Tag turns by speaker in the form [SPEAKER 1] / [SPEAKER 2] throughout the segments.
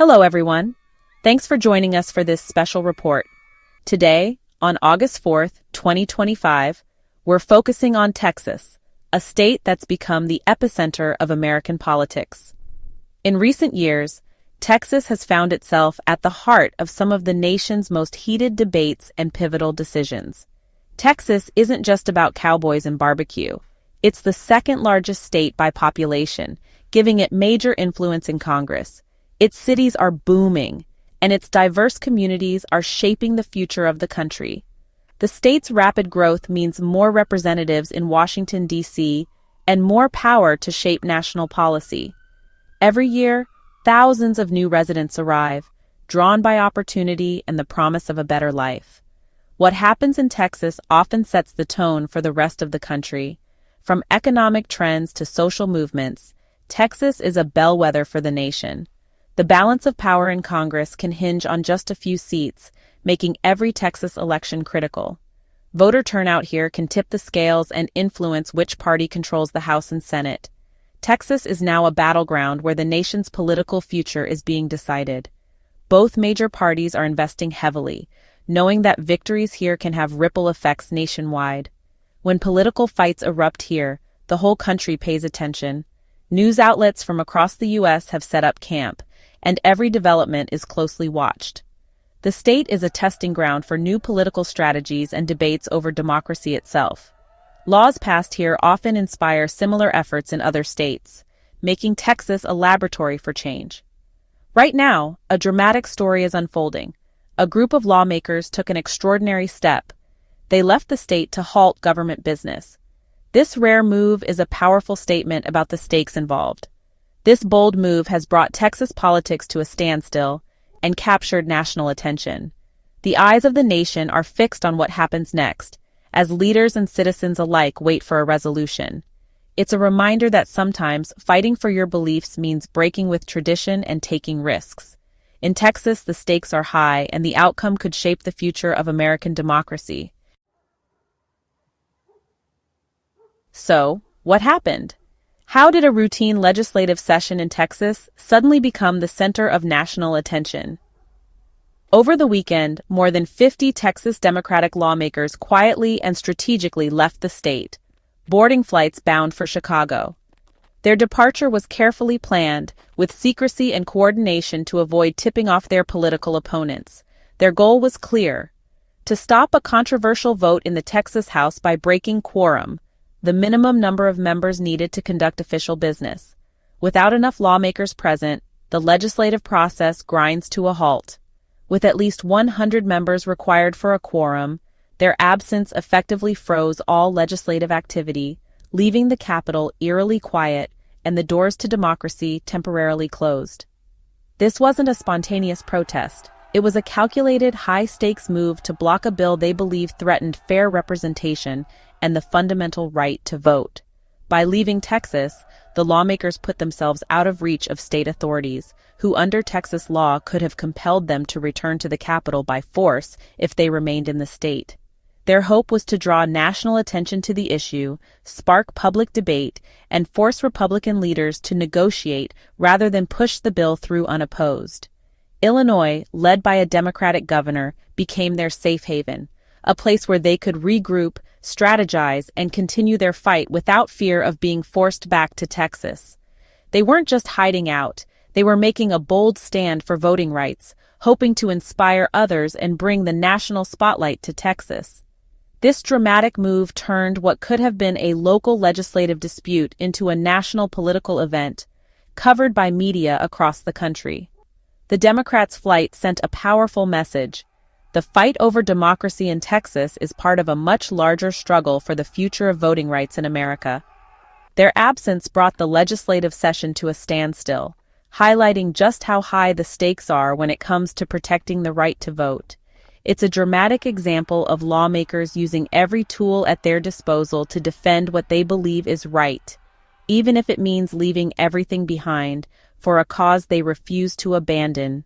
[SPEAKER 1] Hello, everyone. Thanks for joining us for this special report. Today, on August 4th, 2025, we're focusing on Texas, a state that's become the epicenter of American politics. In recent years, Texas has found itself at the heart of some of the nation's most heated debates and pivotal decisions. Texas isn't just about cowboys and barbecue. It's the second largest state by population, giving it major influence in Congress. Its cities are booming, and its diverse communities are shaping the future of the country. The state's rapid growth means more representatives in Washington, D.C., and more power to shape national policy. Every year, thousands of new residents arrive, drawn by opportunity and the promise of a better life. What happens in Texas often sets the tone for the rest of the country. From economic trends to social movements, Texas is a bellwether for the nation. The balance of power in Congress can hinge on just a few seats, making every Texas election critical. Voter turnout here can tip the scales and influence which party controls the House and Senate. Texas is now a battleground where the nation's political future is being decided. Both major parties are investing heavily, knowing that victories here can have ripple effects nationwide. When political fights erupt here, the whole country pays attention. News outlets from across the U.S. have set up camp, and every development is closely watched. The state is a testing ground for new political strategies and debates over democracy itself. Laws passed here often inspire similar efforts in other states, making Texas a laboratory for change. Right now, a dramatic story is unfolding. A group of lawmakers took an extraordinary step. They left the state to halt government business. This rare move is a powerful statement about the stakes involved. This bold move has brought Texas politics to a standstill and captured national attention. The eyes of the nation are fixed on what happens next, as leaders and citizens alike wait for a resolution. It's a reminder that sometimes fighting for your beliefs means breaking with tradition and taking risks. In Texas, the stakes are high, and the outcome could shape the future of American democracy. So, what happened? How did a routine legislative session in Texas suddenly become the center of national attention? Over the weekend, more than 50 Texas Democratic lawmakers quietly and strategically left the state, boarding flights bound for Chicago. Their departure was carefully planned, with secrecy and coordination to avoid tipping off their political opponents. Their goal was clear: to stop a controversial vote in the Texas House by breaking quorum, the minimum number of members needed to conduct official business. Without enough lawmakers present, the legislative process grinds to a halt. With at least 100 members required for a quorum, their absence effectively froze all legislative activity, leaving the Capitol eerily quiet and the doors to democracy temporarily closed. This wasn't a spontaneous protest. It was a calculated, high-stakes move to block a bill they believed threatened fair representation and the fundamental right to vote. By leaving Texas, the lawmakers put themselves out of reach of state authorities, who under Texas law could have compelled them to return to the Capitol by force if they remained in the state. Their hope was to draw national attention to the issue, spark public debate, and force Republican leaders to negotiate rather than push the bill through unopposed. Illinois, led by a Democratic governor, became their safe haven, a place where they could regroup, strategize, and continue their fight without fear of being forced back to Texas. They weren't just hiding out, they were making a bold stand for voting rights, hoping to inspire others and bring the national spotlight to Texas. This dramatic move turned what could have been a local legislative dispute into a national political event, covered by media across the country. The Democrats' flight sent a powerful message. The fight over democracy in Texas is part of a much larger struggle for the future of voting rights in America. Their absence brought the legislative session to a standstill, highlighting just how high the stakes are when it comes to protecting the right to vote. It's a dramatic example of lawmakers using every tool at their disposal to defend what they believe is right, even if it means leaving everything behind for a cause they refuse to abandon.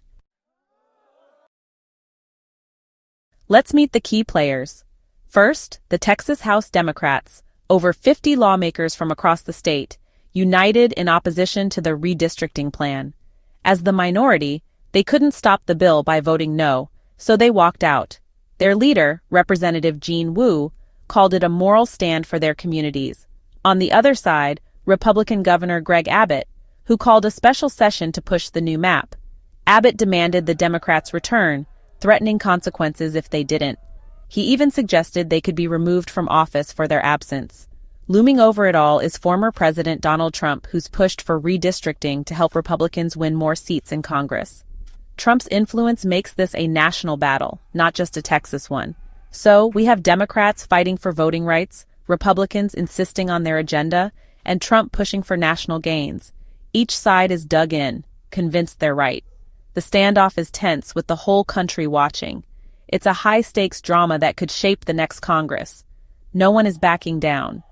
[SPEAKER 1] Let's meet the key players. First, the Texas House Democrats, over 50 lawmakers from across the state, united in opposition to the redistricting plan. As the minority, They couldn't stop the bill by voting no, so they walked out. Their leader, Representative Jean Wu, called it a moral stand for their communities. On the other side, Republican Governor Greg Abbott, who called a special session to push the new map. Abbott demanded the Democrats return, threatening consequences if they didn't. He even suggested they could be removed from office for their absence. Looming over it all is former President Donald Trump, who's pushed for redistricting to help Republicans win more seats in Congress. Trump's influence makes this a national battle, not just a Texas one. So, we have Democrats fighting for voting rights, Republicans insisting on their agenda, and Trump pushing for national gains. Each side is dug in, convinced they're right. The standoff is tense, with the whole country watching. It's a high-stakes drama that could shape the next Congress. No one is backing down.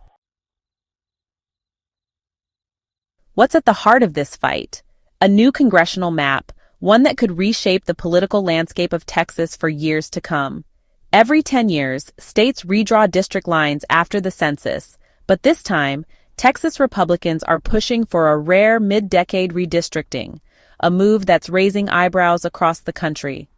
[SPEAKER 1] What's at the heart of this fight? A new congressional map, one that could reshape the political landscape of Texas for years to come. Every 10 years, states redraw district lines after the census, but this time, Texas Republicans are pushing for a rare mid-decade redistricting, a move that's raising eyebrows across the country.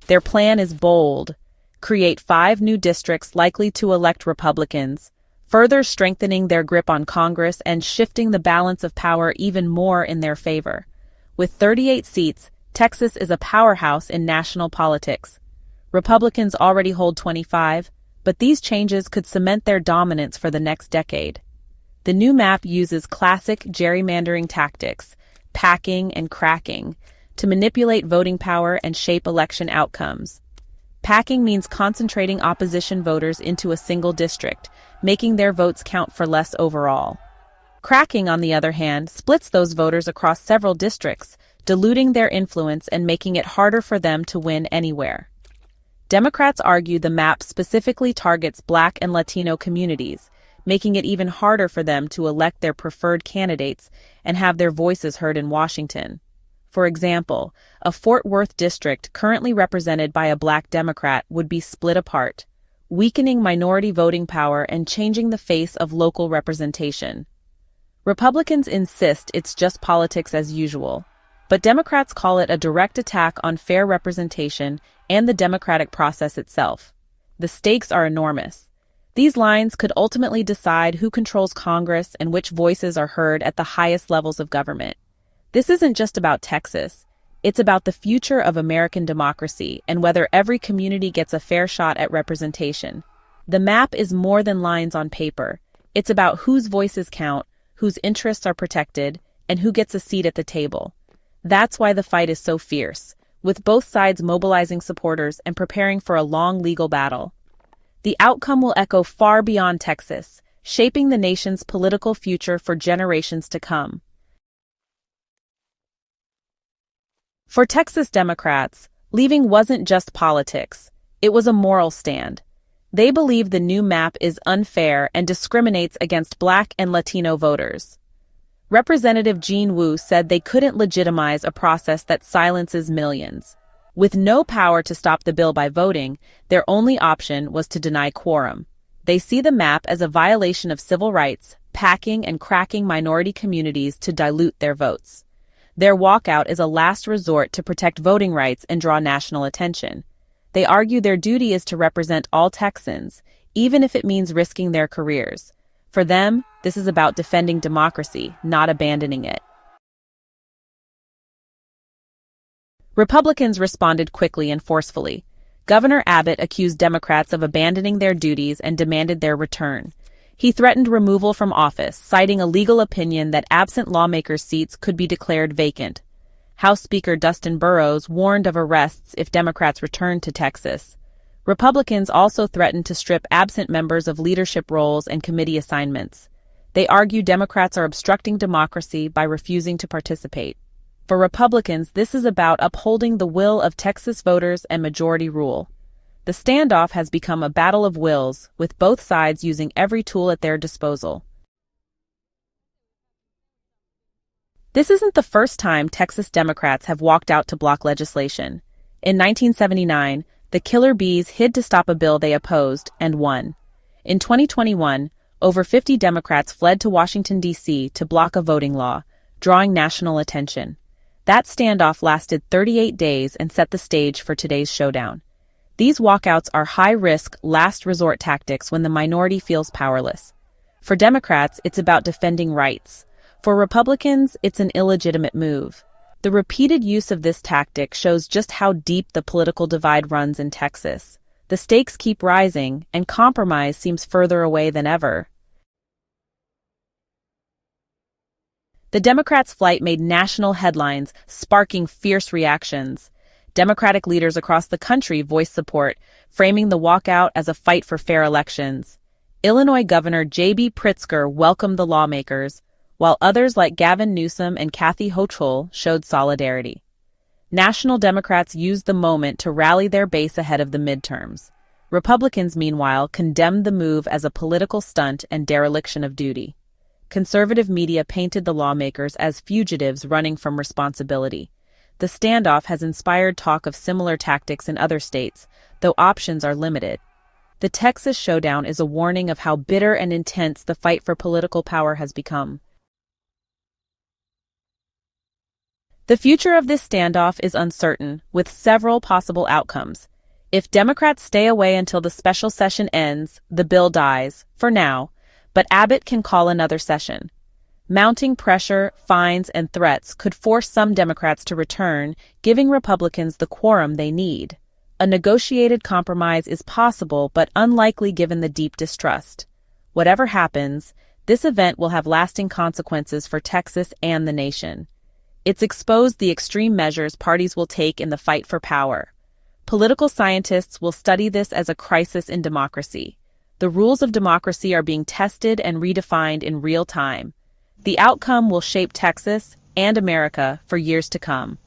[SPEAKER 1] Their plan is bold: create 5 new districts likely to elect Republicans, further strengthening their grip on Congress and shifting the balance of power even more in their favor. With 38 seats, Texas is a powerhouse in national politics. Republicans already hold 25, but these changes could cement their dominance for the next decade. The new map uses classic gerrymandering tactics, packing and cracking, to manipulate voting power and shape election outcomes. Packing means concentrating opposition voters into a single district, making their votes count for less overall. Cracking, on the other hand, splits those voters across several districts, diluting their influence and making it harder for them to win anywhere. Democrats argue the map specifically targets Black and Latino communities, making it even harder for them to elect their preferred candidates and have their voices heard in Washington. For example, a Fort Worth district currently represented by a Black Democrat would be split apart, weakening minority voting power and changing the face of local representation. Republicans insist it's just politics as usual, but Democrats call it a direct attack on fair representation and the democratic process itself. The stakes are enormous. These lines could ultimately decide who controls Congress and which voices are heard at the highest levels of government. This isn't just about Texas. It's about the future of American democracy and whether every community gets a fair shot at representation. The map is more than lines on paper. It's about whose voices count, whose interests are protected, and who gets a seat at the table. That's why the fight is so fierce, with both sides mobilizing supporters and preparing for a long legal battle. The outcome will echo far beyond Texas, shaping the nation's political future for generations to come. For Texas Democrats, leaving wasn't just politics. It was a moral stand. They believe the new map is unfair and discriminates against Black and Latino voters. Representative Jean Wu said they couldn't legitimize a process that silences millions. With no power to stop the bill by voting, their only option was to deny quorum. They see the map as a violation of civil rights, packing and cracking minority communities to dilute their votes. Their walkout is a last resort to protect voting rights and draw national attention. They argue their duty is to represent all Texans, even if it means risking their careers. For them, this is about defending democracy, not abandoning it. Republicans responded quickly and forcefully. Governor Abbott accused Democrats of abandoning their duties and demanded their return. He threatened removal from office, citing a legal opinion that absent lawmakers' seats could be declared vacant. House Speaker Dustin Burrows warned of arrests if Democrats returned to Texas. Republicans also threatened to strip absent members of leadership roles and committee assignments. They argue Democrats are obstructing democracy by refusing to participate. For Republicans, this is about upholding the will of Texas voters and majority rule. The standoff has become a battle of wills, with both sides using every tool at their disposal. This isn't the first time Texas Democrats have walked out to block legislation. In 1979, the Killer Bees hid to stop a bill they opposed and won. In 2021, over 50 Democrats fled to Washington, D.C. to block a voting law, drawing national attention. That standoff lasted 38 days and set the stage for today's showdown. These walkouts are high-risk, last-resort tactics when the minority feels powerless. For Democrats, it's about defending rights. For Republicans, it's an illegitimate move. The repeated use of this tactic shows just how deep the political divide runs in Texas. The stakes keep rising, and compromise seems further away than ever. The Democrats' flight made national headlines, sparking fierce reactions. Democratic leaders across the country voiced support, framing the walkout as a fight for fair elections. Illinois Governor jbpritzker welcomed the lawmakers, while others like Gavin Newsom and Kathy Hochul showed solidarity. National Democrats used the moment to rally their base ahead of the midterms. Republicans, meanwhile, condemned the move as a political stunt and dereliction of duty. Conservative media painted the lawmakers as fugitives running from responsibility. The standoff has inspired talk of similar tactics in other states, though options are limited. The Texas showdown is a warning of how bitter and intense the fight for political power has become. The future of this standoff is uncertain, with several possible outcomes. If Democrats stay away until the special session ends, the bill dies, for now, but Abbott can call another session. Mounting pressure, fines, and threats could force some Democrats to return, giving Republicans the quorum they need. A negotiated compromise is possible but unlikely given the deep distrust. Whatever happens, this event will have lasting consequences for Texas and the nation. It's exposed the extreme measures parties will take in the fight for power. Political scientists will study this as a crisis in democracy. The rules of democracy are being tested and redefined in real time. The outcome will shape Texas and America for years to come.